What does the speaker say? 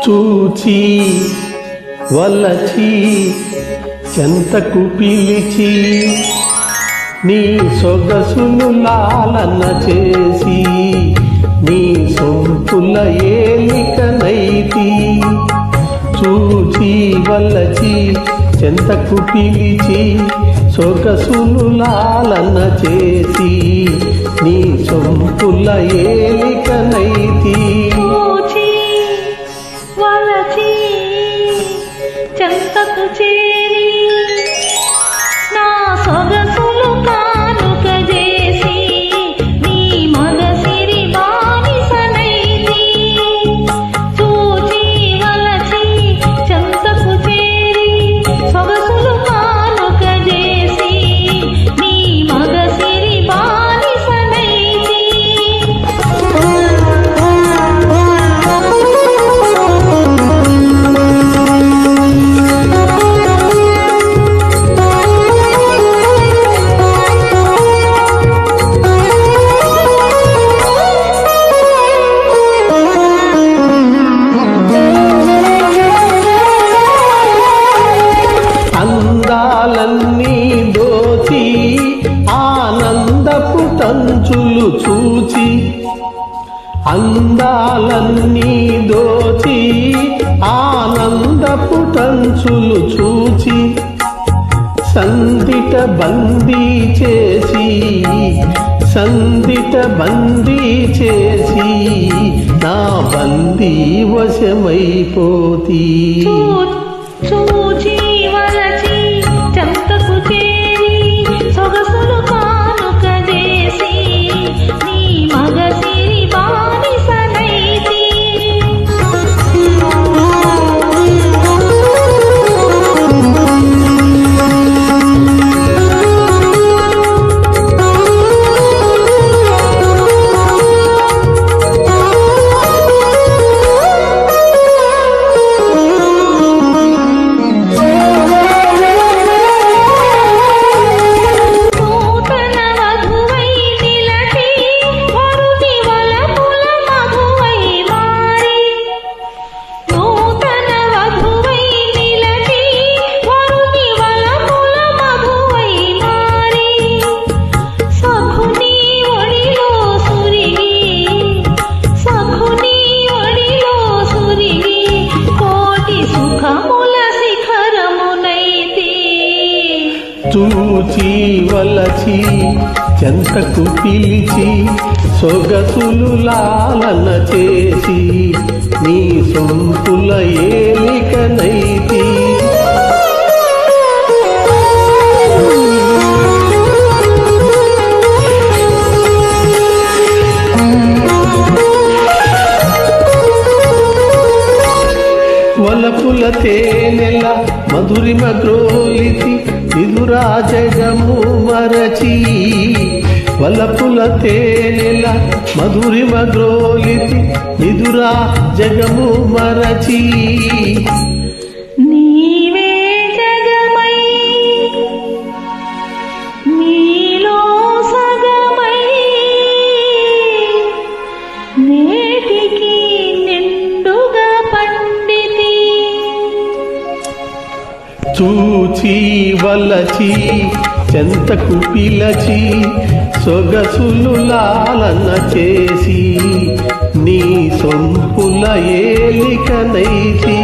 చూచి వలచి చెంతకు పిలిచి నీ సొగసును లాలన చేసి నీ సొంపుల ఏలికనైతి. చూచి వలచి చెంతకు పిలిచి సొగసును లాలన చేసి నీ సొంపుల ఏలికనైతి. వలచి చెంతకు చేరి నా సొగసులు కానుక చేసి నీ మగసిరి బానిసనైతి. చూచి వలచి చెంతకు చేరి సొగసులు కానుక చేసి నీ మగసిరి బానిసనైతి. అందాలన్నీ దోచి ఆనందపు తంచులు చూచి, అందాలన్నీ దోచి ఆనందపు తంచులు చూచి సందిట బందీ చేసి, సందిట బందీ చేసి నా బందీ వశమైపోతీ. చూచి వలచి చెంతకు చేరి సొగసులు కానుక చేసి నీ మగసిరి బానిసనైతి. చూచి వలచి చెంతకు పిలిచి సొగసులు లాలన చేసి నీ సొంపుల ఏలికనైతి. వలపుల తేనెల మధురిమ గ్రోలితి నిదురా జగము మరచి. వలపుల తేనెల మధురిమ గ్రోలితి నిదురా జగము మరచి. నీవే జగమై నీలో సగమై నేటికి నిండుగా పండితి. చూచి వలచి చెంతకు పిలచి సొగసులు లాలన చేసి నీ సొంపుల ఏలికనైతి.